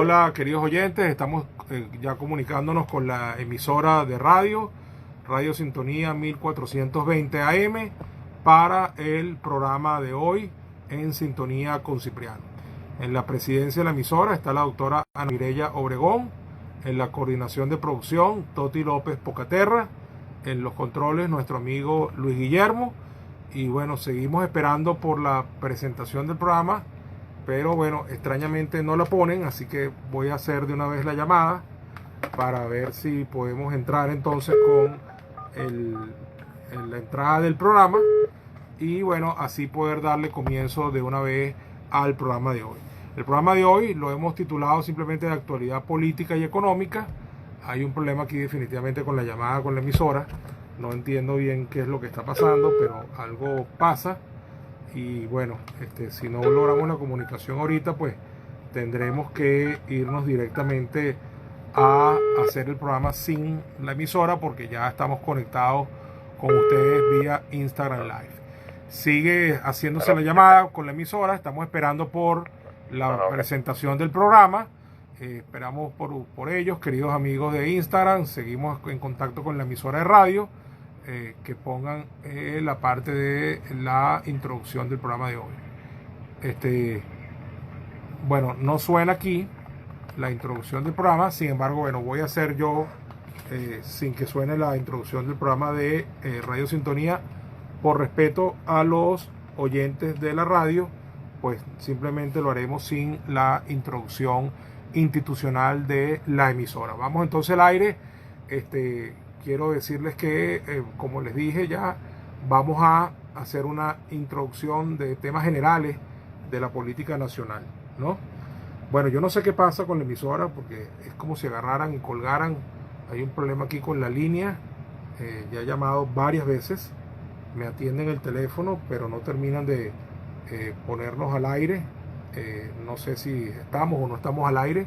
Hola queridos oyentes, estamos ya comunicándonos con la emisora de Radio Sintonía 1420 AM para el programa de hoy en sintonía con Cipriano. En la presidencia de la emisora está la doctora Ana Mireya Obregón, en la coordinación de producción Toti López Pocaterra, en los controles nuestro amigo Luis Guillermo, y bueno, seguimos esperando por la presentación del programa, pero bueno, extrañamente no la ponen, así que voy a hacer de una vez la llamada para ver si podemos entrar entonces con la entrada del programa y bueno, así poder darle comienzo de una vez al programa de hoy. El programa de hoy lo hemos titulado simplemente de actualidad política y económica. Hay un problema aquí definitivamente con la llamada con la emisora. No entiendo bien qué es lo que está pasando, pero algo pasa. Y bueno, si no logramos la comunicación ahorita, pues tendremos que irnos directamente a hacer el programa sin la emisora, porque ya estamos conectados con ustedes vía Instagram Live. Sigue haciéndose la llamada con la emisora, estamos esperando por la presentación del programa. Esperamos por ellos, queridos amigos de Instagram. Seguimos en contacto con la emisora de radio. Que pongan la parte de la introducción del programa de hoy. Bueno, no suena aquí la introducción del programa, sin embargo, bueno, voy a hacer yo sin que suene la introducción del programa de Radio Sintonía, por respeto a los oyentes de la radio, pues simplemente lo haremos sin la introducción institucional de la emisora. Vamos entonces al aire. Quiero decirles que, como les dije ya, vamos a hacer una introducción de temas generales de la política nacional, ¿no? Bueno, yo no sé qué pasa con la emisora, porque es como si agarraran y colgaran. Hay un problema aquí con la línea. Ya he llamado varias veces, me atienden el teléfono, pero no terminan de ponernos al aire. No sé si estamos o no estamos al aire.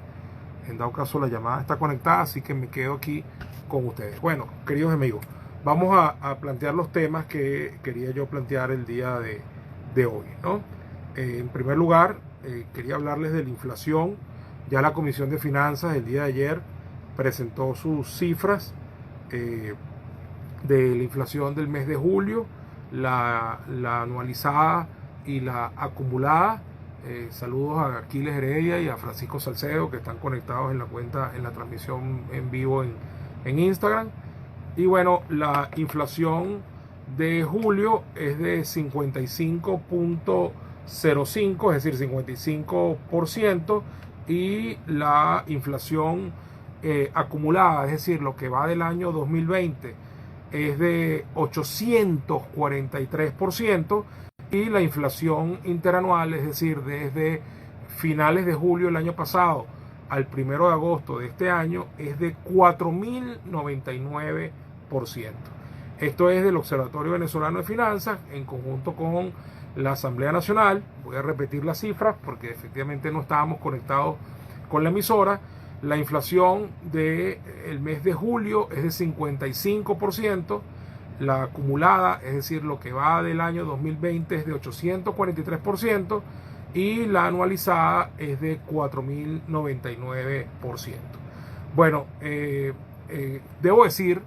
En dado caso, la llamada está conectada, así que me quedo aquí con ustedes. Bueno, queridos amigos, vamos a plantear los temas que quería yo plantear el día de hoy, ¿no? En primer lugar, quería hablarles de la inflación. Ya la Comisión de Finanzas el día de ayer presentó sus cifras de la inflación del mes de julio, la anualizada y la acumulada. Saludos a Aquiles Heredia y a Francisco Salcedo, que están conectados en la cuenta, en la transmisión en vivo en Instagram. Y bueno, la inflación de julio es de 55.05, es decir, 55%, y la inflación acumulada, es decir, lo que va del año 2020, es de 843%, y la inflación interanual, es decir, desde finales de julio del año pasado al 1 de agosto de este año, es de 4.099%. Esto es del Observatorio Venezolano de Finanzas en conjunto con la Asamblea Nacional. Voy a repetir las cifras porque efectivamente no estábamos conectados con la emisora. La inflación del mes de julio es de 55%. La acumulada, es decir, lo que va del año 2020, es de 843%, y la anualizada es de 4.099%. Bueno, debo decir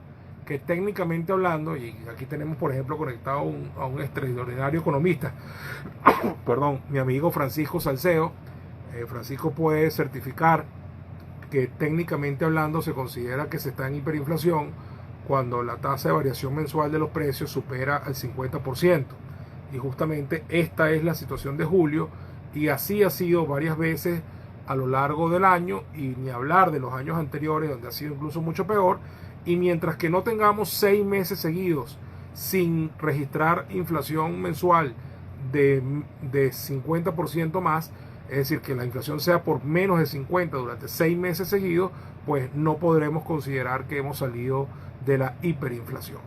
que técnicamente hablando, y aquí tenemos por ejemplo conectado a un extraordinario economista, perdón, mi amigo Francisco Salcedo. Francisco puede certificar que técnicamente hablando se considera que se está en hiperinflación cuando la tasa de variación mensual de los precios supera el 50%. Y justamente esta es la situación de julio, y así ha sido varias veces a lo largo del año, y ni hablar de los años anteriores donde ha sido incluso mucho peor. Y mientras que no tengamos 6 meses seguidos sin registrar inflación mensual de 50% más, es decir, que la inflación sea por menos de 50 durante 6 meses seguidos, pues no podremos considerar que hemos salido de la hiperinflación.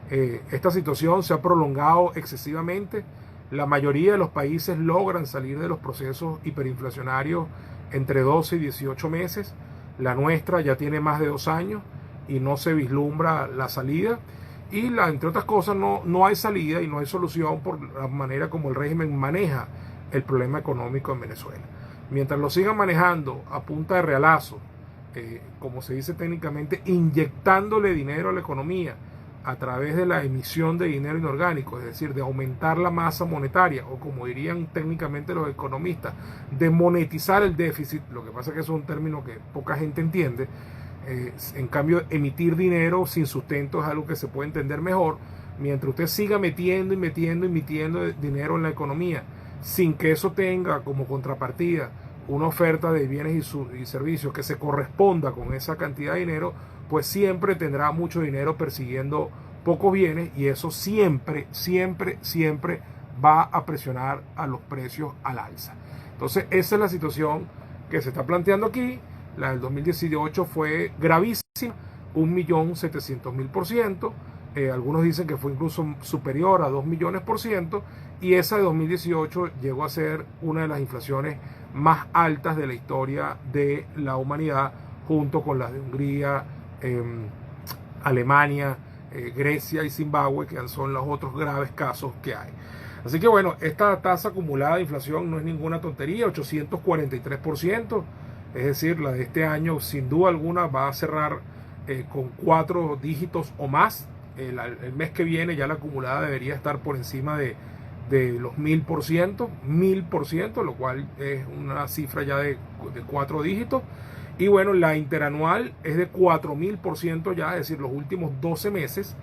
Esta situación se ha prolongado excesivamente. La mayoría de los países logran salir de los procesos hiperinflacionarios entre 12 y 18 meses. La nuestra ya tiene más de 2 años y no se vislumbra la salida. Y entre otras cosas, no hay salida y no hay solución por la manera como el régimen maneja el problema económico en Venezuela. Mientras lo sigan manejando a punta de realazo, como se dice técnicamente, inyectándole dinero a la economía a través de la emisión de dinero inorgánico, es decir, de aumentar la masa monetaria, o como dirían técnicamente los economistas, de monetizar el déficit. Lo que pasa es que eso es un término que poca gente entiende. En cambio, emitir dinero sin sustento es algo que se puede entender mejor. Mientras usted siga metiendo dinero en la economía, sin que eso tenga como contrapartida una oferta de bienes y servicios que se corresponda con esa cantidad de dinero, pues siempre tendrá mucho dinero persiguiendo pocos bienes, y eso siempre va a presionar a los precios al alza. Entonces, esa es la situación que se está planteando aquí. La del 2018 fue gravísima, 1.700.000%. Algunos dicen que fue incluso superior a 2 millones%, y esa de 2018 llegó a ser una de las inflaciones más altas de la historia de la humanidad, junto con las de Hungría, Alemania, Grecia y Zimbabue, que son los otros graves casos que hay. Así que bueno, esta tasa acumulada de inflación no es ninguna tontería, 843%, es decir, la de este año sin duda alguna va a cerrar con 4 dígitos o más. El mes que viene ya la acumulada debería estar por encima de los 1000%, lo cual es una cifra ya de 4 dígitos. Y bueno, la interanual es de 4000% ya, es decir, los últimos 12 meses,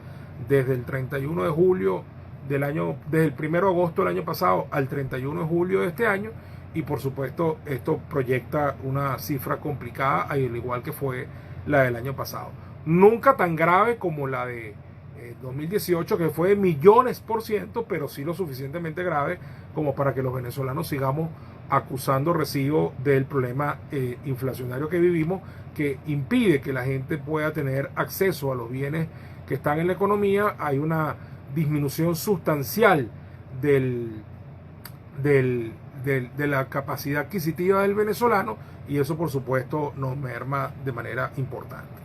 desde el 31 de julio del año, desde el 1 de agosto del año pasado al 31 de julio de este año. Y por supuesto, esto proyecta una cifra complicada, al igual que fue la del año pasado. Nunca tan grave como la de 2018, que fue de millones%, pero sí lo suficientemente grave como para que los venezolanos sigamos acusando recibo del problema inflacionario que vivimos, que impide que la gente pueda tener acceso a los bienes que están en la economía. Hay una disminución sustancial de la capacidad adquisitiva del venezolano, y eso por supuesto nos merma de manera importante.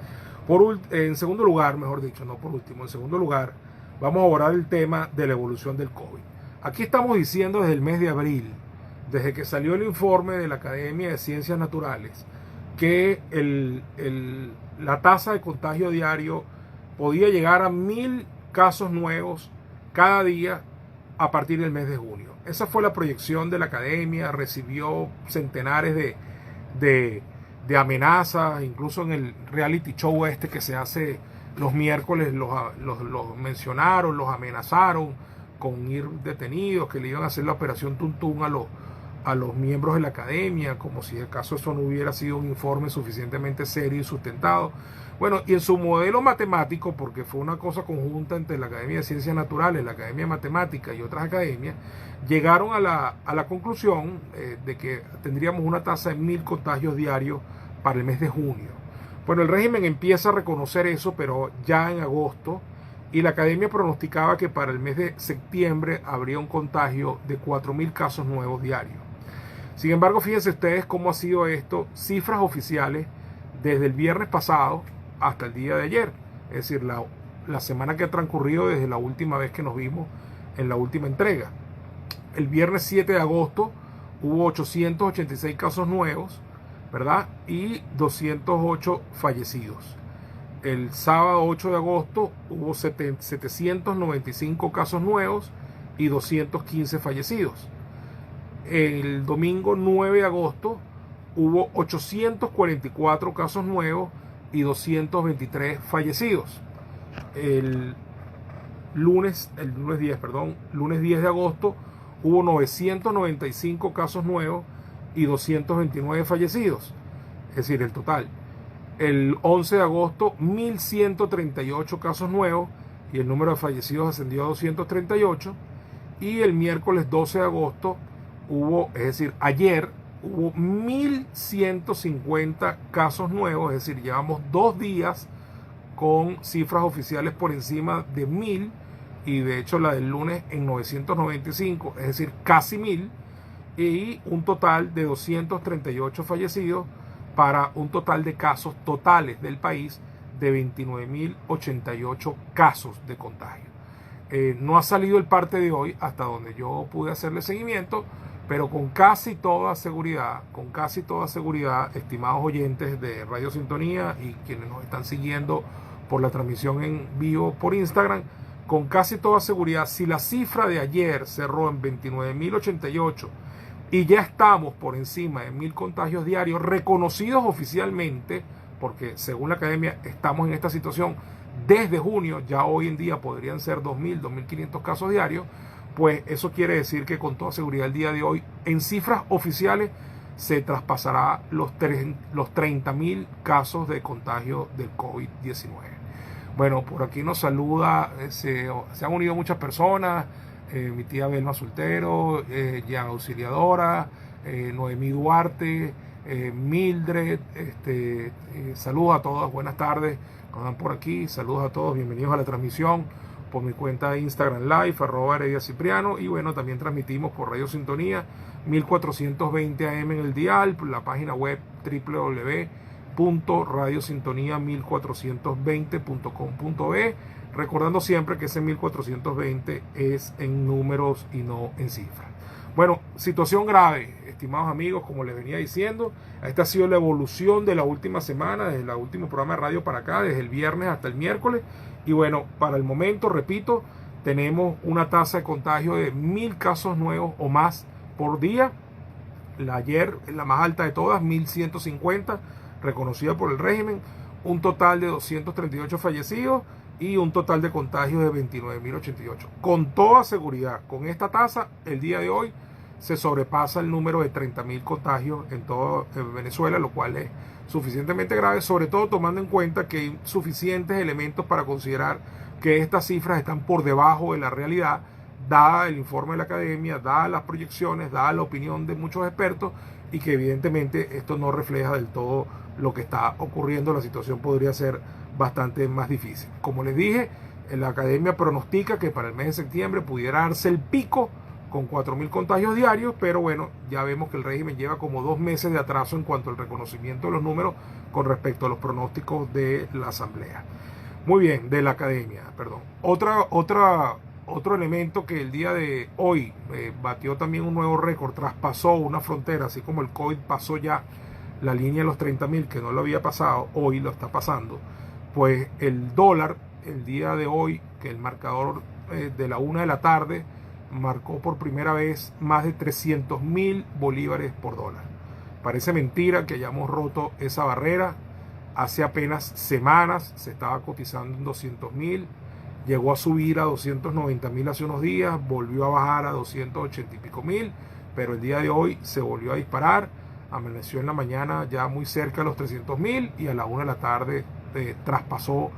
En segundo lugar, mejor dicho, no por último, en segundo lugar, vamos a abordar el tema de la evolución del COVID. Aquí estamos diciendo desde el mes de abril, desde que salió el informe de la Academia de Ciencias Naturales, que la tasa de contagio diario podía llegar a 1000 casos nuevos cada día a partir del mes de junio. Esa fue la proyección de la Academia, recibió centenares de amenazas, incluso en el reality show este que se hace los miércoles los mencionaron, los amenazaron con ir detenidos, que le iban a hacer la operación Tuntún a los miembros de la academia, como si acaso eso no hubiera sido un informe suficientemente serio y sustentado. Bueno, y en su modelo matemático, porque fue una cosa conjunta entre la Academia de Ciencias Naturales, la Academia de Matemáticas y otras academias, llegaron a la conclusión de que tendríamos una tasa de 1000 contagios diarios para el mes de junio. Bueno, el régimen empieza a reconocer eso, pero ya en agosto, y la academia pronosticaba que para el mes de septiembre habría un contagio de 4000 casos nuevos diarios. Sin embargo, fíjense ustedes cómo ha sido esto, cifras oficiales desde el viernes pasado hasta el día de ayer, es decir, la semana que ha transcurrido desde la última vez que nos vimos en la última entrega. El viernes 7 de agosto hubo 886 casos nuevos, ¿verdad? Y 208 fallecidos. El sábado 8 de agosto hubo 795 casos nuevos y 215 fallecidos. El domingo 9 de agosto hubo 844 casos nuevos y 223 fallecidos. El lunes 10 de agosto hubo 995 casos nuevos y 229 fallecidos, es decir, el total. El 11 de agosto, 1138 casos nuevos y el número de fallecidos ascendió a 238. Y el miércoles 12 de agosto ayer hubo 1150 casos nuevos, es decir, llevamos 2 días con cifras oficiales por encima de 1000, y de hecho la del lunes en 995, es decir, casi 1000, y un total de 238 fallecidos, para un total de casos totales del país de 29.088 casos de contagio. No ha salido el parte de hoy, hasta donde yo pude hacerle seguimiento, pero con casi toda seguridad, estimados oyentes de Radio Sintonía y quienes nos están siguiendo por la transmisión en vivo por Instagram, con casi toda seguridad, si la cifra de ayer cerró en 29.088 y ya estamos por encima de 1.000 contagios diarios reconocidos oficialmente, porque según la academia estamos en esta situación desde junio, ya hoy en día podrían ser 2.000, 2.500 casos diarios, pues eso quiere decir que con toda seguridad el día de hoy, en cifras oficiales, se traspasará los 30.000 casos de contagio del COVID-19. Bueno, por aquí nos saluda, se han unido muchas personas, mi tía Belma Soltero, Jan Auxiliadora, Noemí Duarte, Mildred, saludos a todos, buenas tardes, nos dan por aquí, saludos a todos, bienvenidos a la transmisión por mi cuenta de Instagram Live, @HerediaCipriano, y bueno, también transmitimos por Radio Sintonía 1420 AM en el dial, la página web www.radiosintonía1420.com.be, recordando siempre que ese 1420 es en números y no en cifras. Bueno, situación grave, estimados amigos, como les venía diciendo, esta ha sido la evolución de la última semana, desde el último programa de radio para acá, desde el viernes hasta el miércoles, y bueno, para el momento, repito, tenemos una tasa de contagio de 1.000 casos nuevos o más por día. Ayer, la más alta de todas, 1.150, reconocida por el régimen, un total de 238 fallecidos y un total de contagios de 29.088. Con toda seguridad, con esta tasa, el día de hoy se sobrepasa el número de 30.000 contagios en toda Venezuela, lo cual es suficientemente grave, sobre todo tomando en cuenta que hay suficientes elementos para considerar que estas cifras están por debajo de la realidad, dada el informe de la academia, dadas las proyecciones, dada la opinión de muchos expertos, y que evidentemente esto no refleja del todo lo que está ocurriendo. La situación podría ser bastante más difícil. Como les dije, la academia pronostica que para el mes de septiembre pudiera darse el pico con 4.000 contagios diarios, pero bueno, ya vemos que el régimen lleva como 2 meses de atraso en cuanto al reconocimiento de los números con respecto a los pronósticos de la asamblea. Muy bien, de la academia, perdón. Otro elemento que el día de hoy batió también un nuevo récord, traspasó una frontera, así como el COVID pasó ya la línea de los 30.000, que no lo había pasado, hoy lo está pasando, pues el dólar, el día de hoy, que el marcador de la 1 de la tarde, marcó por primera vez más de 300.000 bolívares por dólar. Parece mentira que hayamos roto esa barrera. Hace apenas semanas se estaba cotizando en 200.000, llegó a subir a 290.000 hace unos días, volvió a bajar a 280 y pico mil, pero el día de hoy se volvió a disparar, amaneció en la mañana ya muy cerca de los 300.000 y a la 1 de la tarde traspasó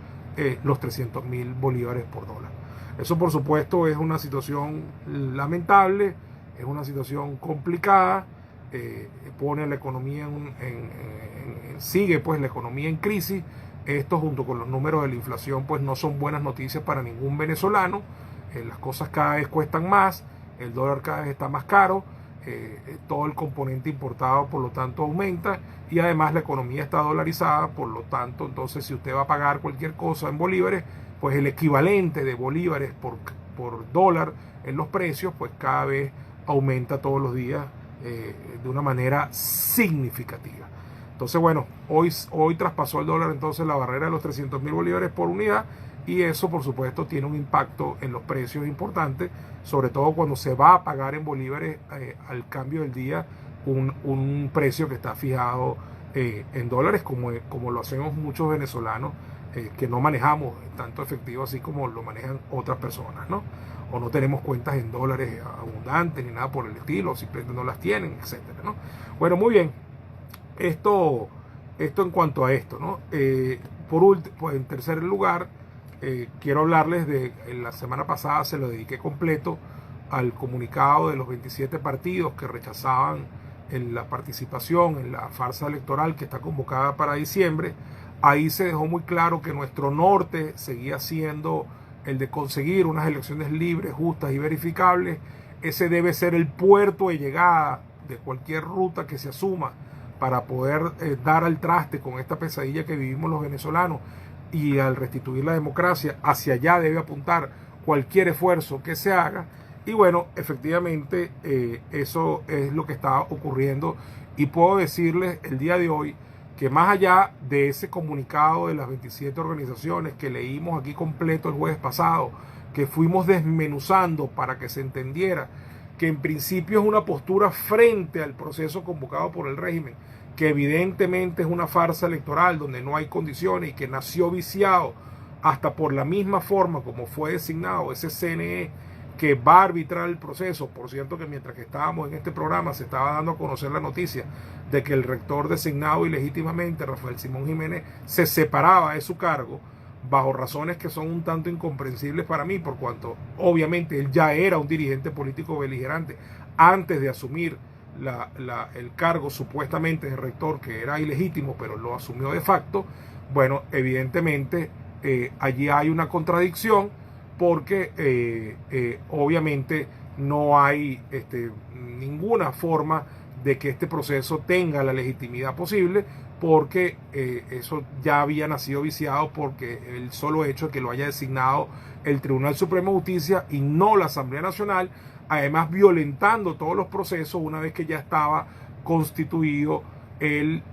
los 300.000 bolívares por dólar. Eso por supuesto es una situación lamentable, es una situación complicada, pone la economía sigue pues la economía en crisis. Esto junto con los números de la inflación pues no son buenas noticias para ningún venezolano. Las cosas cada vez cuestan más, el dólar cada vez está más caro, todo el componente importado por lo tanto aumenta, y además la economía está dolarizada, por lo tanto entonces si usted va a pagar cualquier cosa en bolívares, pues el equivalente de bolívares por dólar en los precios pues cada vez aumenta todos los días de una manera significativa. Entonces bueno, hoy traspasó el dólar entonces la barrera de los 300.000 bolívares por unidad, y eso por supuesto tiene un impacto en los precios importante, sobre todo cuando se va a pagar en bolívares al cambio del día un precio que está fijado en dólares, como lo hacemos muchos venezolanos que no manejamos tanto efectivo así como lo manejan otras personas, ¿no? O no tenemos cuentas en dólares abundantes ni nada por el estilo, o simplemente no las tienen, etcétera, ¿no? Bueno, muy bien. Esto en cuanto a esto, ¿no? Por último, pues en tercer lugar, quiero hablarles de la semana pasada se lo dediqué completo al comunicado de los 27 partidos que rechazaban en la participación en la farsa electoral que está convocada para diciembre. Ahí se dejó muy claro que nuestro norte seguía siendo el de conseguir unas elecciones libres, justas y verificables. Ese debe ser el puerto de llegada de cualquier ruta que se asuma para poder dar al traste con esta pesadilla que vivimos los venezolanos, y al restituir la democracia, hacia allá debe apuntar cualquier esfuerzo que se haga. Y bueno, efectivamente eso es lo que está ocurriendo, y puedo decirles el día de hoy que más allá de ese comunicado de las 27 organizaciones que leímos aquí completo el jueves pasado, que fuimos desmenuzando para que se entendiera que en principio es una postura frente al proceso convocado por el régimen, que evidentemente es una farsa electoral donde no hay condiciones y que nació viciado hasta por la misma forma como fue designado ese CNE que va a arbitrar el proceso. Por cierto, que mientras que estábamos en este programa se estaba dando a conocer la noticia de que el rector designado ilegítimamente, Rafael Simón Jiménez, se separaba de su cargo bajo razones que son un tanto incomprensibles para mí, por cuanto obviamente él ya era un dirigente político beligerante antes de asumir el cargo supuestamente de rector, que era ilegítimo, pero lo asumió de facto. Bueno, evidentemente allí hay una contradicción, porque obviamente no hay ninguna forma de que este proceso tenga la legitimidad posible, porque eso ya había nacido viciado, porque el solo hecho de que lo haya designado el Tribunal Supremo de Justicia y no la Asamblea Nacional, además violentando todos los procesos una vez que ya estaba constituido el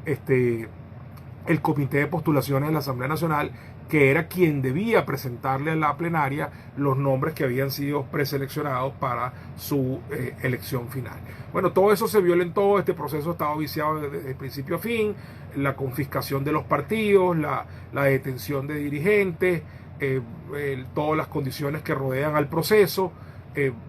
Comité de Postulaciones de la Asamblea Nacional, que era quien debía presentarle a la plenaria los nombres que habían sido preseleccionados para su elección final. Bueno, todo eso se violentó, este proceso estaba viciado desde principio a fin, la confiscación de los partidos, la detención de dirigentes, todas las condiciones que rodean al proceso.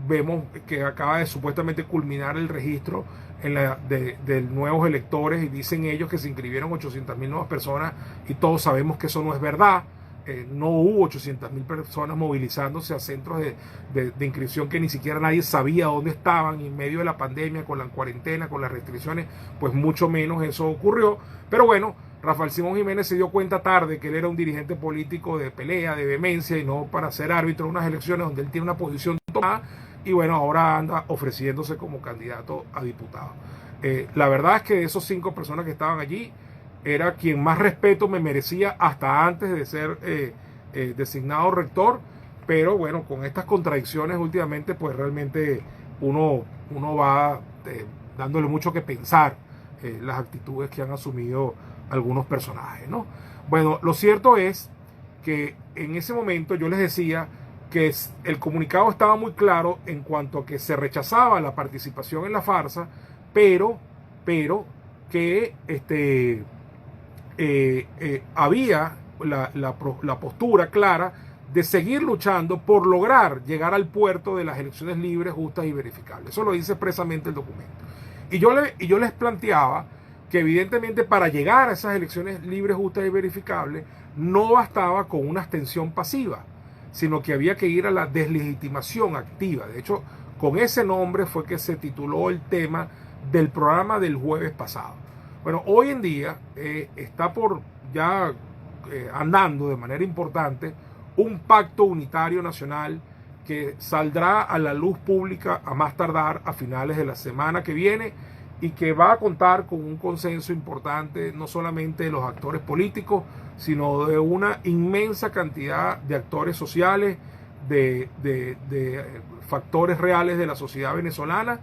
Vemos que acaba de supuestamente culminar el registro de nuevos electores, y dicen ellos que se inscribieron 800.000 nuevas personas, y todos sabemos que eso no es verdad. No hubo 800.000 personas movilizándose a centros de inscripción que ni siquiera nadie sabía dónde estaban, y en medio de la pandemia, con la cuarentena, con las restricciones, pues mucho menos eso ocurrió. Pero bueno, Rafael Simón Jiménez se dio cuenta tarde que él era un dirigente político de pelea, de vehemencia, y no para ser árbitro de unas elecciones donde él tiene una posición tomada, y bueno, ahora anda ofreciéndose como candidato a diputado. La verdad es que de esos 5 personas que estaban allí, era quien más respeto me merecía hasta antes de ser designado rector. Pero bueno, con estas contradicciones últimamente, pues realmente uno va dándole mucho que pensar las actitudes que han asumido algunos personajes, ¿no? Bueno, lo cierto es que en ese momento yo les decía que el comunicado estaba muy claro en cuanto a que se rechazaba la participación en la farsa, pero que había la postura clara de seguir luchando por lograr llegar al puerto de las elecciones libres, justas y verificables. Eso lo dice expresamente el documento. Y yo les planteaba que evidentemente para llegar a esas elecciones libres, justas y verificables no bastaba con una abstención pasiva, sino que había que ir a la deslegitimación activa. De hecho, con ese nombre fue que se tituló el tema del programa del jueves pasado. Bueno, hoy en día está por ya andando de manera importante un pacto unitario nacional que saldrá a la luz pública a más tardar a finales de la semana que viene, y que va a contar con un consenso importante, no solamente de los actores políticos, sino de una inmensa cantidad de actores sociales, de factores reales de la sociedad venezolana,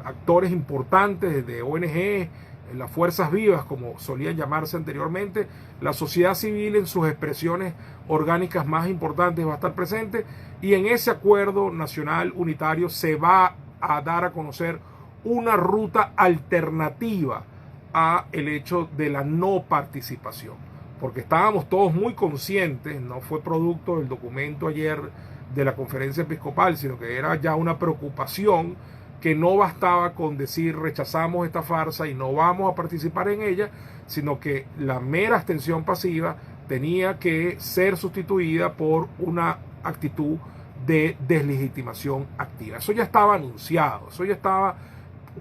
actores importantes de ONG, las fuerzas vivas, como solían llamarse anteriormente. La sociedad civil en sus expresiones orgánicas más importantes va a estar presente, y en ese acuerdo nacional unitario se va a dar a conocer una ruta alternativa a el hecho de la no participación, porque estábamos todos muy conscientes, no fue producto del documento ayer de la conferencia episcopal, sino que era ya una preocupación, que no bastaba con decir rechazamos esta farsa y no vamos a participar en ella, sino que la mera abstención pasiva tenía que ser sustituida por una actitud de deslegitimación activa. Eso ya estaba anunciado, eso ya estaba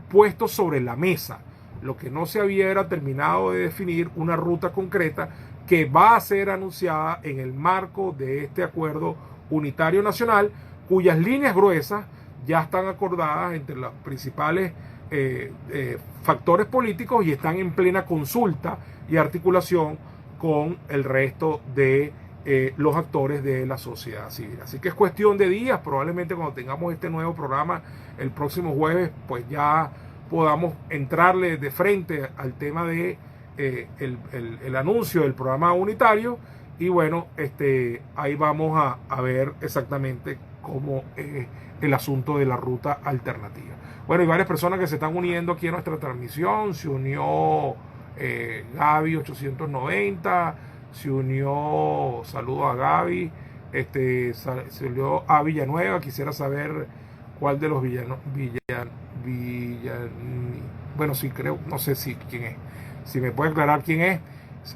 puesto sobre la mesa. Lo que no se había terminado de definir una ruta concreta que va a ser anunciada en el marco de este acuerdo unitario nacional, cuyas líneas gruesas ya están acordadas entre los principales factores políticos y están en plena consulta y articulación con el resto de los actores de la sociedad civil. Así que es cuestión de días, probablemente cuando tengamos este nuevo programa el próximo jueves, pues ya podamos entrarle de frente al tema de el anuncio del programa unitario, y bueno, ahí vamos a ver exactamente cómo es el asunto de la ruta alternativa. Bueno, hay varias personas que se están uniendo aquí a nuestra transmisión. Se unió Gaby 890, se unió, saludos a Gaby, se unió a Villanueva. Quisiera saber cuál de los bueno, sí, creo, no sé si quién es, si me puede aclarar quién es.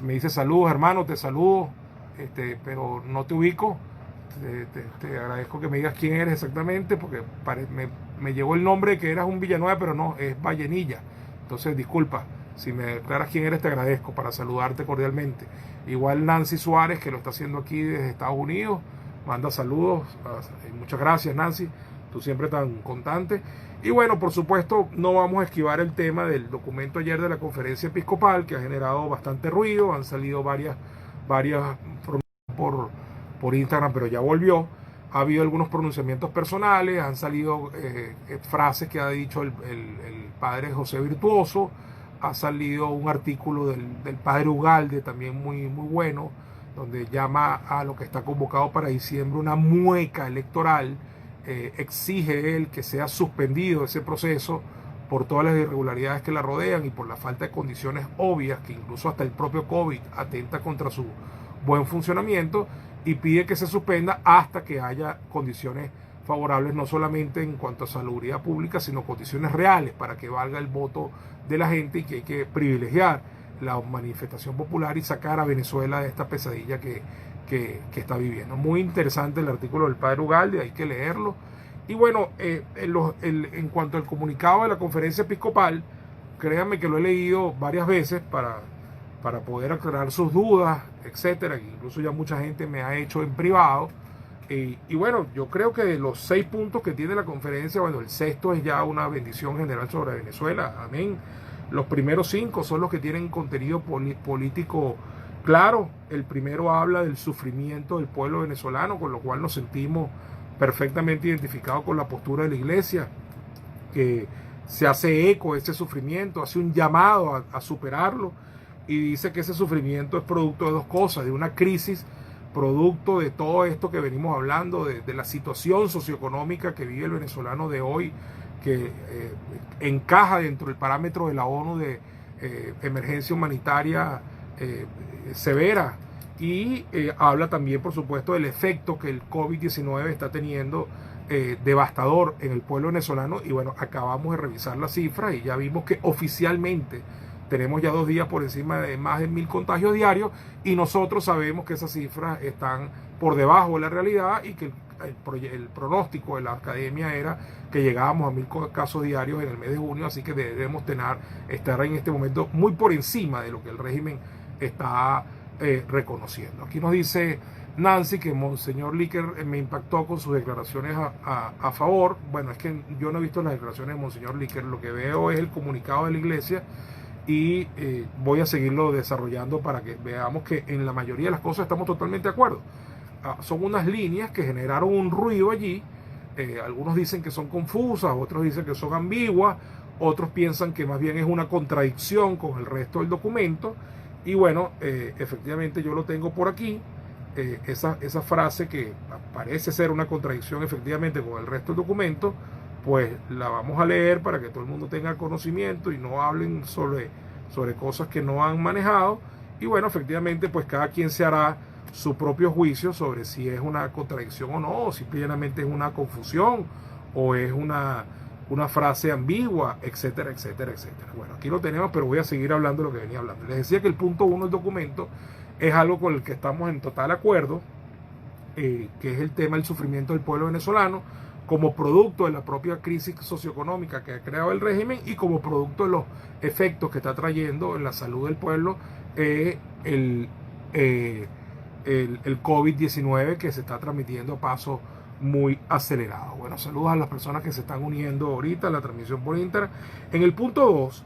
Me dice saludos, hermano, te saludo, pero no te ubico. Te agradezco que me digas quién eres exactamente, porque me llegó el nombre que eras un Villanueva, pero no, es Vallenilla. Entonces, disculpa, si me aclaras quién eres, te agradezco para saludarte cordialmente. Igual Nancy Suárez, que lo está haciendo aquí desde Estados Unidos, manda saludos. Muchas gracias, Nancy, tú siempre tan constante. Y bueno, por supuesto, no vamos a esquivar el tema del documento ayer de la conferencia episcopal, que ha generado bastante ruido. Han salido varias por Instagram, pero ya volvió. Ha habido algunos pronunciamientos personales, han salido frases que ha dicho el padre José Virtuoso, ha salido un artículo del padre Ugalde, también muy bueno, donde llama a lo que está convocado para diciembre una mueca electoral. Exige él que sea suspendido ese proceso por todas las irregularidades que la rodean y por la falta de condiciones obvias, que incluso hasta el propio COVID atenta contra su buen funcionamiento, y pide que se suspenda hasta que haya condiciones favorables, no solamente en cuanto a salubridad pública, sino condiciones reales para que valga el voto de la gente, y que hay que privilegiar la manifestación popular y sacar a Venezuela de esta pesadilla que está viviendo. Muy interesante el artículo del padre Ugalde, hay que leerlo. Y bueno, en cuanto al comunicado de la conferencia episcopal, créanme que lo he leído varias veces para poder aclarar sus dudas, etcétera. Incluso ya mucha gente me ha hecho en privado. Y bueno, yo creo que de los 6 puntos que tiene la conferencia, bueno, el sexto es ya una bendición general sobre Venezuela. Amén. Los primeros 5 son los que tienen contenido político claro. El primero habla del sufrimiento del pueblo venezolano, con lo cual nos sentimos perfectamente identificados con la postura de la Iglesia, que se hace eco de ese sufrimiento, hace un llamado a superarlo, y dice que ese sufrimiento es producto de 2 cosas: de una crisis, producto de todo esto que venimos hablando, de la situación socioeconómica que vive el venezolano de hoy, que encaja dentro del parámetro de la ONU de emergencia humanitaria severa, y habla también, por supuesto, del efecto que el COVID-19 está teniendo devastador en el pueblo venezolano. Y bueno, acabamos de revisar las cifras y ya vimos que oficialmente tenemos ya 2 días por encima de más de 1000 contagios diarios, y nosotros sabemos que esas cifras están por debajo de la realidad, y que el pronóstico de la academia era que llegábamos a 1000 casos diarios en el mes de junio. Así que debemos estar en este momento muy por encima de lo que el régimen está reconociendo. Aquí nos dice Nancy que Monseñor Líquer me impactó con sus declaraciones a favor. Bueno, es que yo no he visto las declaraciones de Monseñor Líquer, lo que veo es el comunicado de la Iglesia, y voy a seguirlo desarrollando para que veamos que en la mayoría de las cosas estamos totalmente de acuerdo. Son unas líneas que generaron un ruido allí. Algunos dicen que son confusas, otros dicen que son ambiguas, otros piensan que más bien es una contradicción con el resto del documento. Y bueno, efectivamente yo lo tengo por aquí, esa frase que parece ser una contradicción efectivamente con el resto del documento. Pues la vamos a leer para que todo el mundo tenga conocimiento y no hablen sobre cosas que no han manejado. Y bueno, efectivamente, pues cada quien se hará su propio juicio sobre si es una contradicción o no, o simplemente es una confusión, o es una frase ambigua, etcétera, etcétera, etcétera. Bueno, aquí lo tenemos, pero voy a seguir hablando de lo que venía hablando. Les decía que el punto 1 del documento es algo con el que estamos en total acuerdo, que es el tema del sufrimiento del pueblo venezolano, como producto de la propia crisis socioeconómica que ha creado el régimen, y como producto de los efectos que está trayendo en la salud del pueblo el COVID-19, que se está transmitiendo a pasos muy acelerados. Bueno, saludos a las personas que se están uniendo ahorita a la transmisión por Instagram. En el punto 2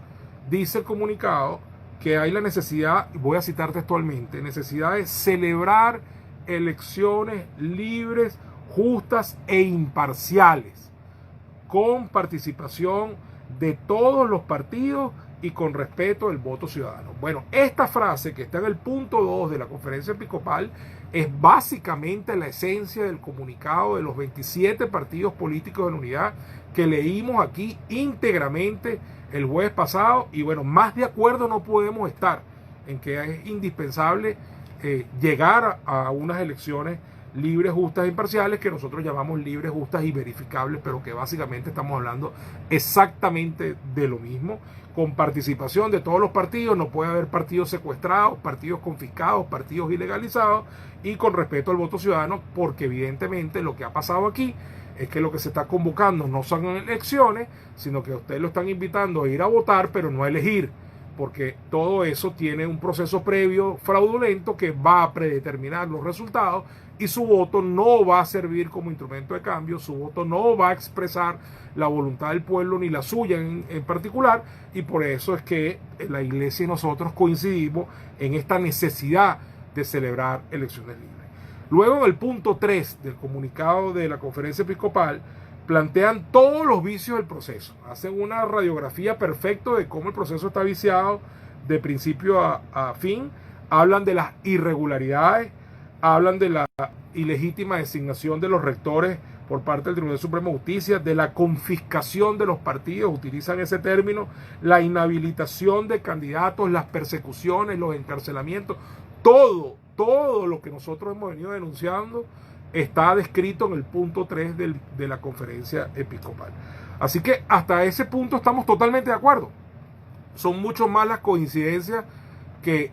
dice el comunicado que hay la necesidad, voy a citar textualmente, necesidad de celebrar elecciones libres, justas e imparciales, con participación de todos los partidos y con respeto del voto ciudadano. Bueno, esta frase que está en el punto 2 de la conferencia episcopal es básicamente la esencia del comunicado de los 27 partidos políticos de la unidad que leímos aquí íntegramente el jueves pasado. Y bueno, más de acuerdo no podemos estar en que es indispensable llegar a unas elecciones libres, justas e imparciales, que nosotros llamamos libres, justas y verificables, pero que básicamente estamos hablando exactamente de lo mismo, con participación de todos los partidos. No puede haber partidos secuestrados, partidos confiscados, partidos ilegalizados, y con respeto al voto ciudadano, porque evidentemente lo que ha pasado aquí es que lo que se está convocando no son elecciones, sino que ustedes lo están invitando a ir a votar, pero no a elegir, porque todo eso tiene un proceso previo fraudulento que va a predeterminar los resultados, y su voto no va a servir como instrumento de cambio, su voto no va a expresar la voluntad del pueblo ni la suya en particular, y por eso es que la Iglesia y nosotros coincidimos en esta necesidad de celebrar elecciones libres. Luego, en el punto 3 del comunicado de la Conferencia Episcopal, plantean todos los vicios del proceso, hacen una radiografía perfecta de cómo el proceso está viciado de principio a fin, hablan de las irregularidades, hablan de la ilegítima designación de los rectores por parte del Tribunal Supremo de Justicia, de la confiscación de los partidos, utilizan ese término, la inhabilitación de candidatos, las persecuciones, los encarcelamientos, todo lo que nosotros hemos venido denunciando está descrito en el punto 3 de la conferencia episcopal. Así que hasta ese punto estamos totalmente de acuerdo. Son mucho más las coincidencias que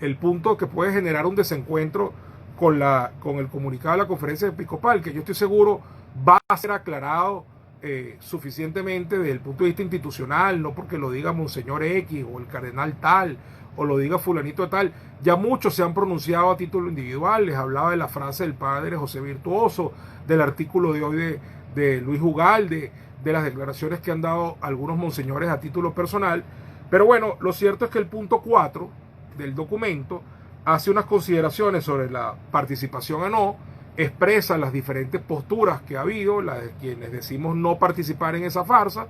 el punto que puede generar un desencuentro con el comunicado de la conferencia episcopal, que yo estoy seguro va a ser aclarado suficientemente desde el punto de vista institucional, no porque lo diga Monseñor X o el cardenal tal o lo diga fulanito tal. Ya muchos se han pronunciado a título individual. Les hablaba de la frase del padre José Virtuoso, del artículo de hoy de Luis Ugalde, de las declaraciones que han dado algunos monseñores a título personal. Pero bueno, lo cierto es que el punto 4 del documento hace unas consideraciones sobre la participación o no, expresa las diferentes posturas que ha habido, las de quienes decimos no participar en esa farsa,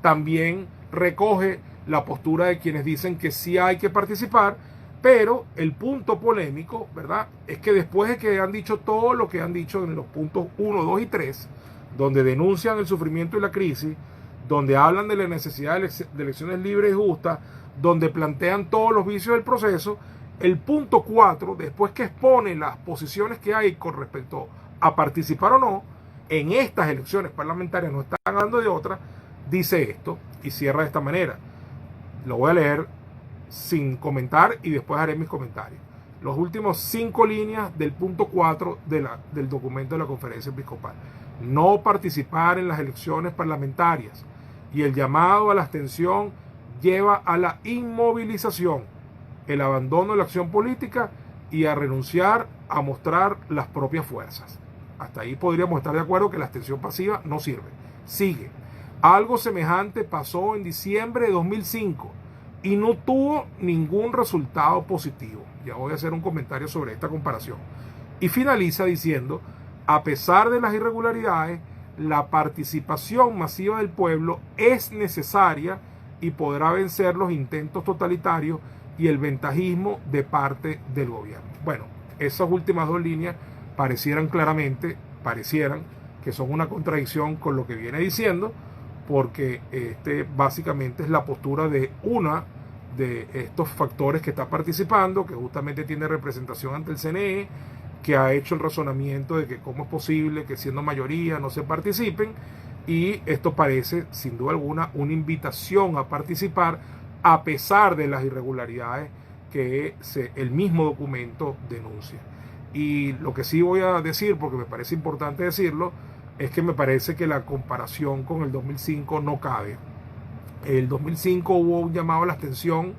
también recoge la postura de quienes dicen que sí hay que participar, pero el punto polémico, ¿verdad?, es que después de que han dicho todo lo que han dicho en los puntos 1, 2 y 3, donde denuncian el sufrimiento y la crisis, donde hablan de la necesidad de elecciones libres y justas, donde plantean todos los vicios del proceso, el punto 4, después que expone las posiciones que hay con respecto a participar o no en estas elecciones parlamentarias, no están hablando de otra, dice esto y cierra de esta manera. Lo voy a leer sin comentar y después haré mis comentarios. Los últimos 5 líneas del punto 4 del documento de la Conferencia Episcopal. No participar en las elecciones parlamentarias y el llamado a la abstención lleva a la inmovilización, el abandono de la acción política y a renunciar a mostrar las propias fuerzas. Hasta ahí podríamos estar de acuerdo que la abstención pasiva no sirve. Sigue. Algo semejante pasó en diciembre de 2005 y no tuvo ningún resultado positivo. Ya voy a hacer un comentario sobre esta comparación. Y finaliza diciendo, a pesar de las irregularidades, la participación masiva del pueblo es necesaria y podrá vencer los intentos totalitarios y el ventajismo de parte del gobierno. Bueno, esas últimas 2 líneas parecieran que son una contradicción con lo que viene diciendo, porque básicamente es la postura de una de estos factores que está participando, que justamente tiene representación ante el CNE, que ha hecho el razonamiento de que cómo es posible que siendo mayoría no se participen, y esto parece sin duda alguna una invitación a participar a pesar de las irregularidades que el mismo documento denuncia. Y lo que sí voy a decir, porque me parece importante decirlo, es que me parece que la comparación con el 2005 no cabe. El 2005 hubo un llamado a la abstención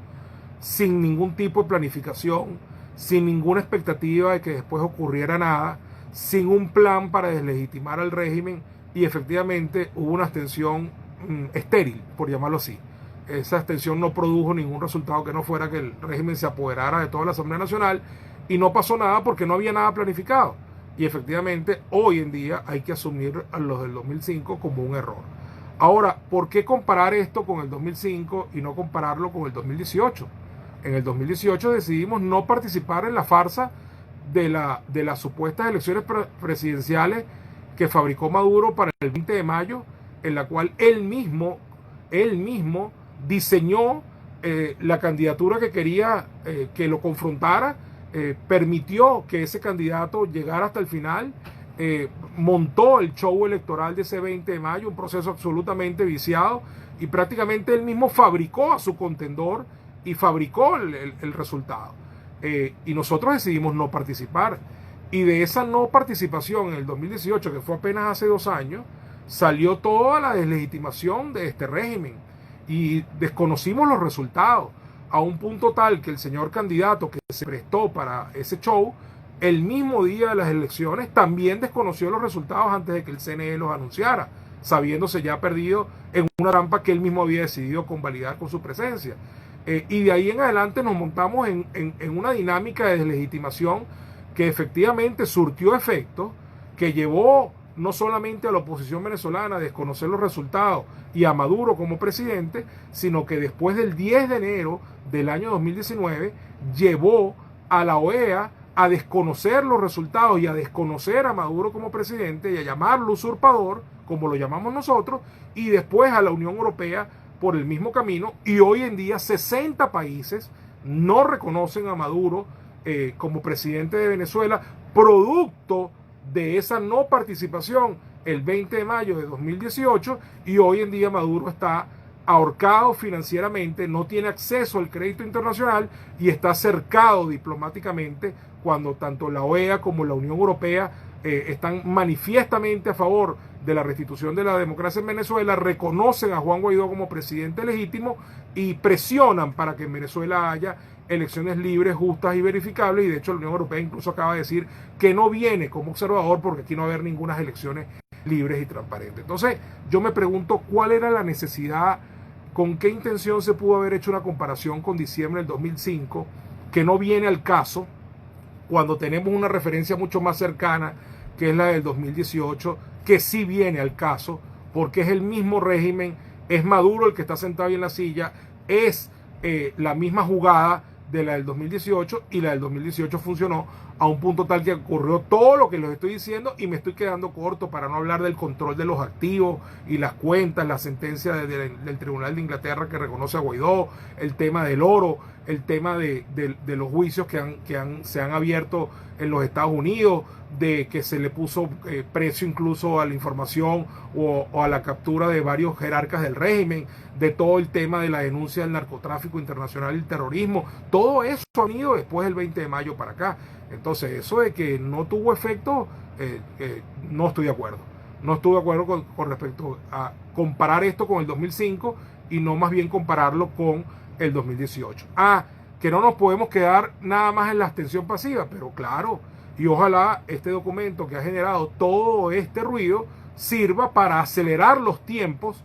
sin ningún tipo de planificación, sin ninguna expectativa de que después ocurriera nada, sin un plan para deslegitimar al régimen, y efectivamente hubo una abstención estéril, por llamarlo así. Esa abstención no produjo ningún resultado que no fuera que el régimen se apoderara de toda la Asamblea Nacional y no pasó nada porque no había nada planificado. Y efectivamente hoy en día hay que asumir a los del 2005 como un error. Ahora, ¿por qué comparar esto con el 2005 y no compararlo con el 2018? En el 2018 decidimos no participar en la farsa de las supuestas elecciones presidenciales que fabricó Maduro para el 20 de mayo, en la cual él mismo diseñó la candidatura que quería que lo confrontara, permitió que ese candidato llegara hasta el final, montó el show electoral de ese 20 de mayo, un proceso absolutamente viciado, y prácticamente él mismo fabricó a su contendor y fabricó el resultado. Y nosotros decidimos no participar. Y de esa no participación en el 2018, que fue apenas hace 2 años, salió toda la deslegitimación de este régimen. Y desconocimos los resultados, a un punto tal que el señor candidato que se prestó para ese show, el mismo día de las elecciones, también desconoció los resultados antes de que el CNE los anunciara, sabiéndose ya perdido en una trampa que él mismo había decidido convalidar con su presencia. Y de ahí en adelante nos montamos en una dinámica de deslegitimación que efectivamente surtió efecto, que llevó no solamente a la oposición venezolana a desconocer los resultados y a Maduro como presidente, sino que después del 10 de enero del año 2019 llevó a la OEA a desconocer los resultados y a desconocer a Maduro como presidente y a llamarlo usurpador, como lo llamamos nosotros, y después a la Unión Europea por el mismo camino. Y hoy en día 60 países no reconocen a Maduro como presidente de Venezuela, producto de esa no participación el 20 de mayo de 2018, y hoy en día Maduro está ahorcado financieramente, no tiene acceso al crédito internacional y está cercado diplomáticamente, cuando tanto la OEA como la Unión Europea están manifiestamente a favor de la restitución de la democracia en Venezuela, reconocen a Juan Guaidó como presidente legítimo y presionan para que en Venezuela haya elecciones libres, justas y verificables. Y de hecho la Unión Europea incluso acaba de decir que no viene como observador porque aquí no va a haber ninguna elecciones libres y transparentes. Entonces yo me pregunto cuál era la necesidad, con qué intención se pudo haber hecho una comparación con diciembre del 2005, que no viene al caso cuando tenemos una referencia mucho más cercana, que es la del 2018, que sí viene al caso, porque es el mismo régimen, es Maduro el que está sentado ahí en la silla, es la misma jugada de la del 2018, y la del 2018 funcionó a un punto tal que ocurrió todo lo que les estoy diciendo, y me estoy quedando corto para no hablar del control de los activos y las cuentas, la sentencia del Tribunal de Inglaterra que reconoce a Guaidó, el tema del oro, el tema de los juicios que se han abierto en los Estados Unidos, de que se le puso precio incluso a la información o a la captura de varios jerarcas del régimen, de todo el tema de la denuncia del narcotráfico internacional y el terrorismo. Todo eso ha venido después del 20 de mayo para acá. Entonces eso de que no tuvo efecto, no estoy de acuerdo. No estoy de acuerdo con respecto a comparar esto con el 2005 y no más bien compararlo con el 2018. Que no nos podemos quedar nada más en la abstención pasiva, pero claro, y ojalá este documento que ha generado todo este ruido sirva para acelerar los tiempos,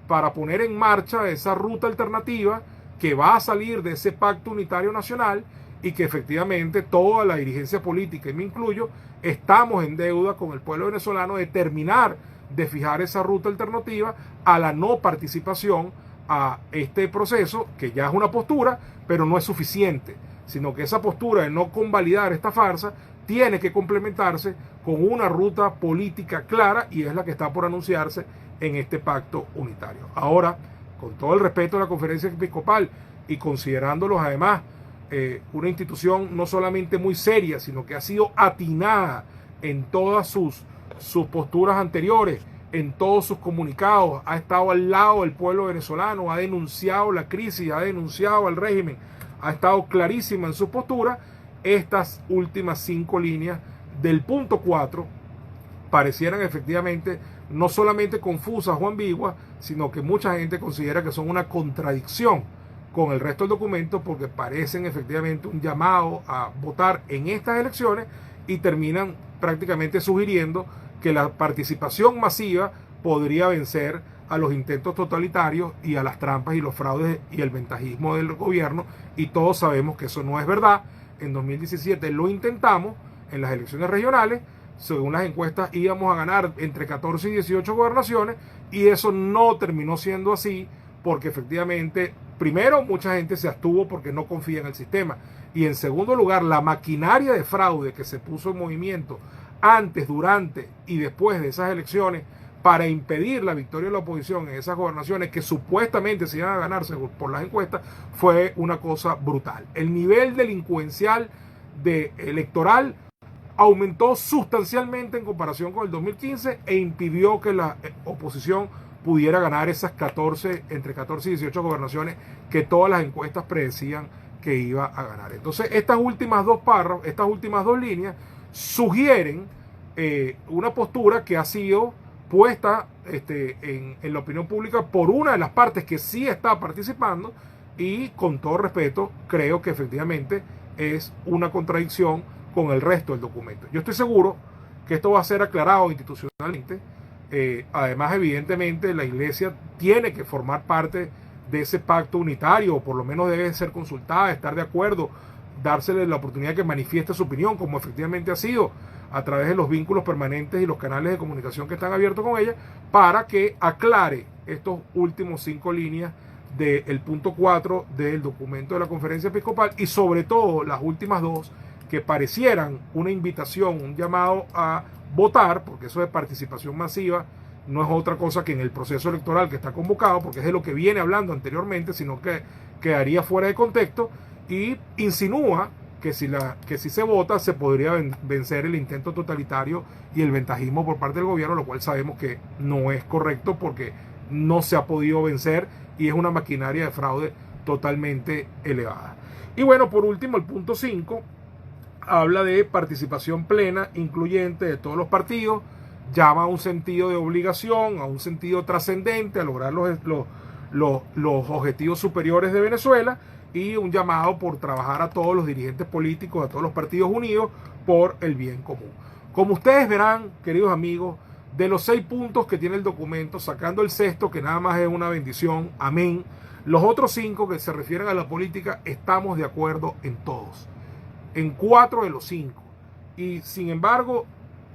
para poner en marcha esa ruta alternativa que va a salir de ese pacto unitario nacional, y que efectivamente toda la dirigencia política, y me incluyo, estamos en deuda con el pueblo venezolano de terminar de fijar esa ruta alternativa a la no participación a este proceso, que ya es una postura, pero no es suficiente, sino que esa postura de no convalidar esta farsa tiene que complementarse con una ruta política clara, y es la que está por anunciarse en este pacto unitario. Ahora, con todo el respeto a la Conferencia Episcopal y considerándolos además una institución no solamente muy seria, sino que ha sido atinada en todas sus posturas anteriores, en todos sus comunicados, ha estado al lado del pueblo venezolano, ha denunciado la crisis, ha denunciado al régimen, ha estado clarísima en su postura. Estas últimas 5 líneas del punto 4 parecieran efectivamente no solamente confusas o ambiguas, sino que mucha gente considera que son una contradicción con el resto del documento, porque parecen efectivamente un llamado a votar en estas elecciones y terminan prácticamente sugiriendo que la participación masiva podría vencer a los intentos totalitarios y a las trampas y los fraudes y el ventajismo del gobierno, y todos sabemos que eso no es verdad. en 2017 lo intentamos en las elecciones regionales. Según las encuestas íbamos a ganar entre 14 y 18 gobernaciones, y eso no terminó siendo así, porque efectivamente, primero, mucha gente se abstuvo porque no confía en el sistema, y en segundo lugar, la maquinaria de fraude que se puso en movimiento antes, durante y después de esas elecciones para impedir la victoria de la oposición en esas gobernaciones que supuestamente se iban a ganarse por las encuestas, fue una cosa brutal. El nivel delincuencial electoral aumentó sustancialmente en comparación con el 2015 e impidió que la oposición pudiera ganar esas entre 14 y 18 gobernaciones que todas las encuestas predecían que iba a ganar. Entonces, estas últimas dos líneas sugieren una postura que ha sido puesta en la opinión pública por una de las partes que sí está participando, y con todo respeto creo que efectivamente es una contradicción con el resto del documento. Yo estoy seguro que esto va a ser aclarado institucionalmente. Además, evidentemente, la Iglesia tiene que formar parte de ese pacto unitario, o por lo menos debe ser consultada, estar de acuerdo, dársele la oportunidad de que manifieste su opinión, como efectivamente ha sido, a través de los vínculos permanentes y los canales de comunicación que están abiertos con ella, para que aclare estos últimos 5 líneas del punto 4 del documento de la Conferencia Episcopal, y sobre todo las últimas 2, que parecieran una invitación, un llamado a votar, porque eso de participación masiva no es otra cosa que en el proceso electoral que está convocado, porque es de lo que viene hablando anteriormente, sino que quedaría fuera de contexto, y insinúa que si se vota se podría vencer el intento totalitario y el ventajismo por parte del gobierno, lo cual sabemos que no es correcto, porque no se ha podido vencer y es una maquinaria de fraude totalmente elevada. Y bueno, por último, el punto 5 habla de participación plena, incluyente de todos los partidos, llama a un sentido de obligación, a un sentido trascendente, a lograr los objetivos superiores de Venezuela, y un llamado por trabajar a todos los dirigentes políticos, a todos los partidos unidos por el bien común. Como ustedes verán, queridos amigos, de los 6 puntos que tiene el documento, sacando el 6º, que nada más es una bendición, amén, los otros 5 que se refieren a la política, estamos de acuerdo en todos, en 4 de los 5. Y sin embargo,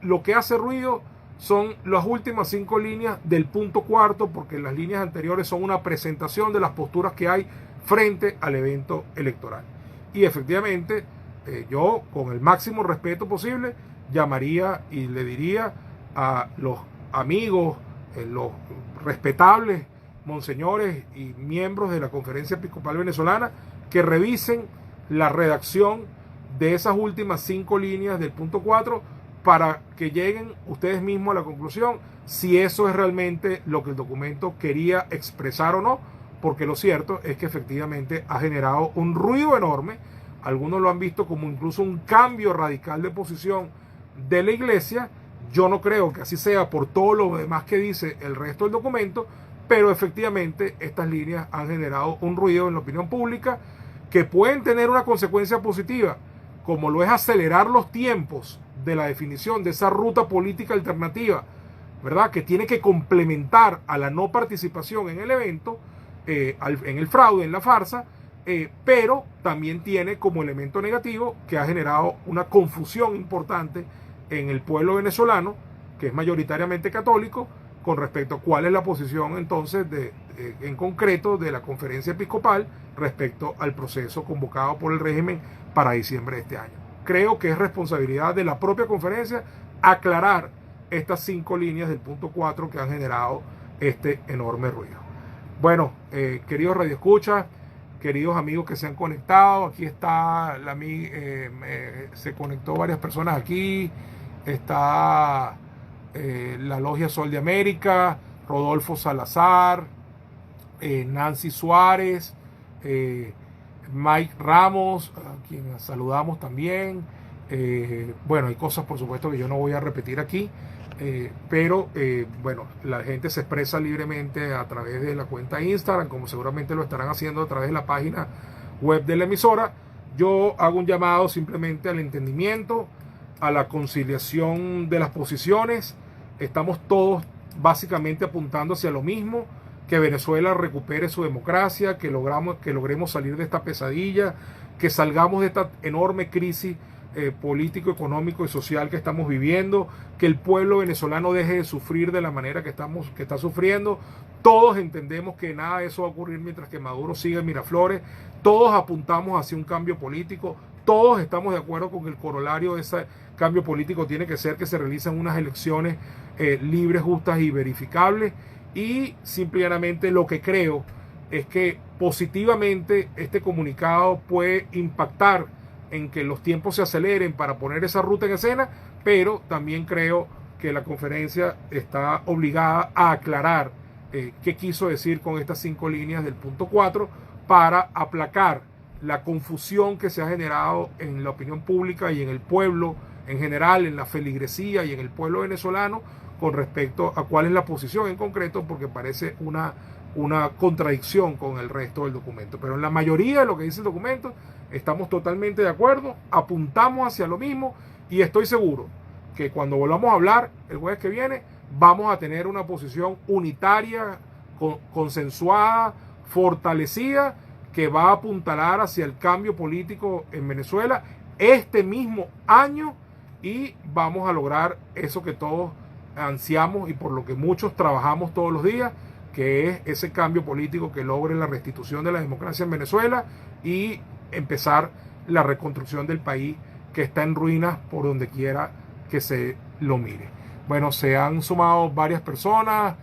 lo que hace ruido son las últimas 5 líneas del punto 4, porque las líneas anteriores son una presentación de las posturas que hay frente al evento electoral. Y efectivamente, yo con el máximo respeto posible llamaría y le diría a los amigos, los respetables monseñores y miembros de la Conferencia Episcopal Venezolana, que revisen la redacción de esas últimas 5 líneas del punto 4 para que lleguen ustedes mismos a la conclusión si eso es realmente lo que el documento quería expresar o no, porque lo cierto es que efectivamente ha generado un ruido enorme. Algunos lo han visto como incluso un cambio radical de posición de la Iglesia. Yo no creo que así sea por todo lo demás que dice el resto del documento, pero efectivamente estas líneas han generado un ruido en la opinión pública que pueden tener una consecuencia positiva, como lo es acelerar los tiempos de la definición de esa ruta política alternativa, ¿verdad?, que tiene que complementar a la no participación en el evento, en el fraude, en la farsa, pero también tiene como elemento negativo que ha generado una confusión importante en el pueblo venezolano, que es mayoritariamente católico, con respecto a cuál es la posición entonces en concreto de la Conferencia Episcopal respecto al proceso convocado por el régimen para diciembre de este año. Creo que es responsabilidad de la propia conferencia aclarar estas 5 líneas del punto 4 que han generado este enorme ruido. Bueno, queridos radioescuchas, queridos amigos que se han conectado, aquí está se conectó varias personas aquí, está la Logia Sol de América, Rodolfo Salazar, Nancy Suárez, Mike Ramos, a quien saludamos también. Bueno, hay cosas por supuesto que yo no voy a repetir aquí, pero bueno, la gente se expresa libremente a través de la cuenta Instagram, como seguramente lo estarán haciendo a través de la página web de la emisora. Yo hago un llamado simplemente al entendimiento, a la conciliación de las posiciones. Estamos todos básicamente apuntando hacia lo mismo, que Venezuela recupere su democracia, que logremos salir de esta pesadilla, que salgamos de esta enorme crisis político, económico y social que estamos viviendo, que el pueblo venezolano deje de sufrir de la manera que está sufriendo. Todos entendemos que nada de eso va a ocurrir mientras que Maduro siga en Miraflores. Todos apuntamos hacia un cambio político. Todos estamos de acuerdo con que el corolario de ese cambio político tiene que ser que se realicen unas elecciones libres, justas y verificables. Y simplemente lo que creo es que positivamente este comunicado puede impactar en que los tiempos se aceleren para poner esa ruta en escena, pero también creo que la conferencia está obligada a aclarar qué quiso decir con estas 5 líneas del punto 4 para aplacar la confusión que se ha generado en la opinión pública y en el pueblo en general, en la feligresía y en el pueblo venezolano con respecto a cuál es la posición en concreto, porque parece una contradicción con el resto del documento. Pero en la mayoría de lo que dice el documento estamos totalmente de acuerdo, apuntamos hacia lo mismo y estoy seguro que cuando volvamos a hablar el jueves que viene vamos a tener una posición unitaria, consensuada, fortalecida, que va a apuntalar hacia el cambio político en Venezuela este mismo año y vamos a lograr eso que todos ansiamos y por lo que muchos trabajamos todos los días, que es ese cambio político que logre la restitución de la democracia en Venezuela y empezar la reconstrucción del país que está en ruinas por donde quiera que se lo mire. Bueno, se han sumado varias personas,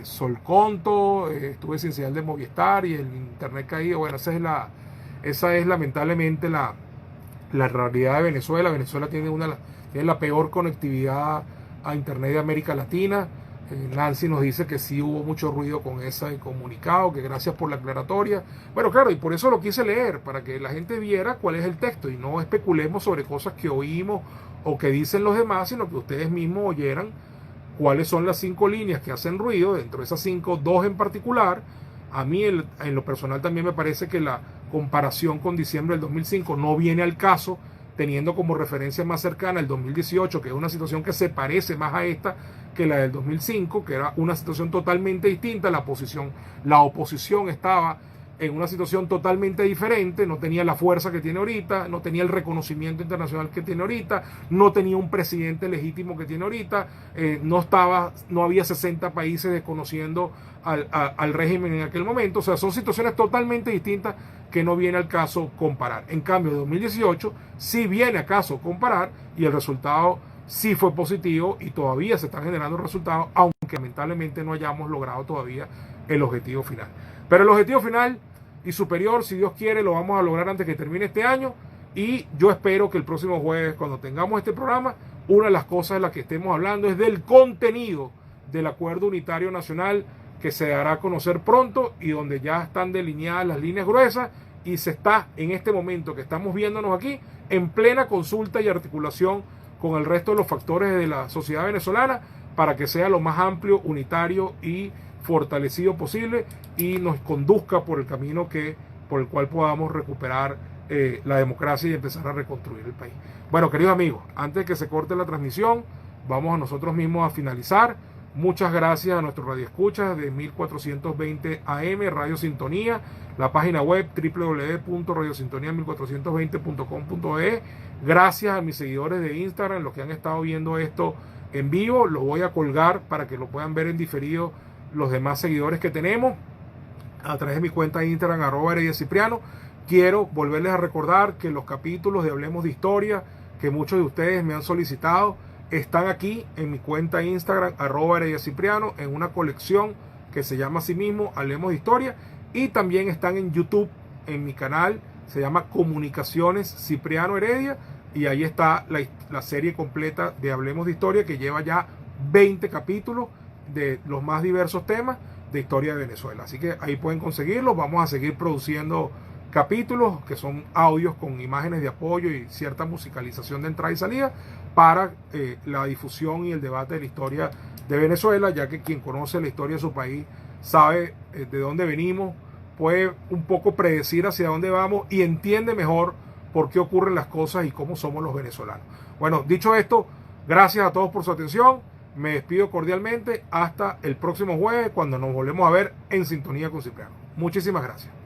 Solconto, estuve sin señal de Movistar y el internet caído. Bueno, esa es lamentablemente la realidad de Venezuela. Venezuela tiene la peor conectividad a internet de América Latina. Nancy nos dice que sí hubo mucho ruido con ese comunicado, que gracias por la aclaratoria. Bueno, claro, y por eso lo quise leer, para que la gente viera cuál es el texto y no especulemos sobre cosas que oímos o que dicen los demás, sino que ustedes mismos oyeran cuáles son las 5 líneas que hacen ruido. Dentro de esas 5, 2 en particular. A mí en lo personal también me parece que la comparación con diciembre del 2005 no viene al caso, teniendo como referencia más cercana el 2018, que es una situación que se parece más a esta que la del 2005, que era una situación totalmente distinta. La oposición estaba en una situación totalmente diferente, no tenía la fuerza que tiene ahorita, no tenía el reconocimiento internacional que tiene ahorita, no tenía un presidente legítimo que tiene ahorita, no había 60 países desconociendo al régimen en aquel momento. O sea, son situaciones totalmente distintas que no viene al caso comparar. En cambio, 2018 sí viene a caso comparar y el resultado sí fue positivo y todavía se están generando resultados, aunque lamentablemente no hayamos logrado todavía el objetivo final. Pero el objetivo final y superior, si Dios quiere, lo vamos a lograr antes que termine este año y yo espero que el próximo jueves, cuando tengamos este programa, una de las cosas de las que estemos hablando es del contenido del Acuerdo Unitario Nacional, que se dará a conocer pronto y donde ya están delineadas las líneas gruesas y se está en este momento que estamos viéndonos aquí en plena consulta y articulación con el resto de los factores de la sociedad venezolana para que sea lo más amplio, unitario y fortalecido posible y nos conduzca por el camino por el cual podamos recuperar la democracia y empezar a reconstruir el país. Bueno, queridos amigos, antes de que se corte la transmisión, vamos a nosotros mismos a finalizar. Muchas gracias a nuestros radioescuchas de 1420 AM, Radio Sintonía, la página web www.radiosintonía1420.com.es. Gracias a mis seguidores de Instagram, los que han estado viendo esto en vivo. Lo voy a colgar para que lo puedan ver en diferido los demás seguidores que tenemos a través de mi cuenta de Instagram, @herediacipriano. Quiero volverles a recordar que los capítulos de Hablemos de Historia, que muchos de ustedes me han solicitado, están aquí en mi cuenta de Instagram, @herediacipriano, en una colección que se llama así mismo, Hablemos de Historia, y también están en YouTube, en mi canal, se llama Comunicaciones Cipriano Heredia, y ahí está la serie completa de Hablemos de Historia, que lleva ya 20 capítulos de los más diversos temas de historia de Venezuela. Así que ahí pueden conseguirlo. Vamos a seguir produciendo capítulos que son audios con imágenes de apoyo y cierta musicalización de entrada y salida para la difusión y el debate de la historia de Venezuela, ya que quien conoce la historia de su país sabe de dónde venimos, puede un poco predecir hacia dónde vamos y entiende mejor por qué ocurren las cosas y cómo somos los venezolanos. Bueno, dicho esto, gracias a todos por su atención. Me despido cordialmente hasta el próximo jueves, cuando nos volvemos a ver en Sintonía con Cipriano. Muchísimas gracias.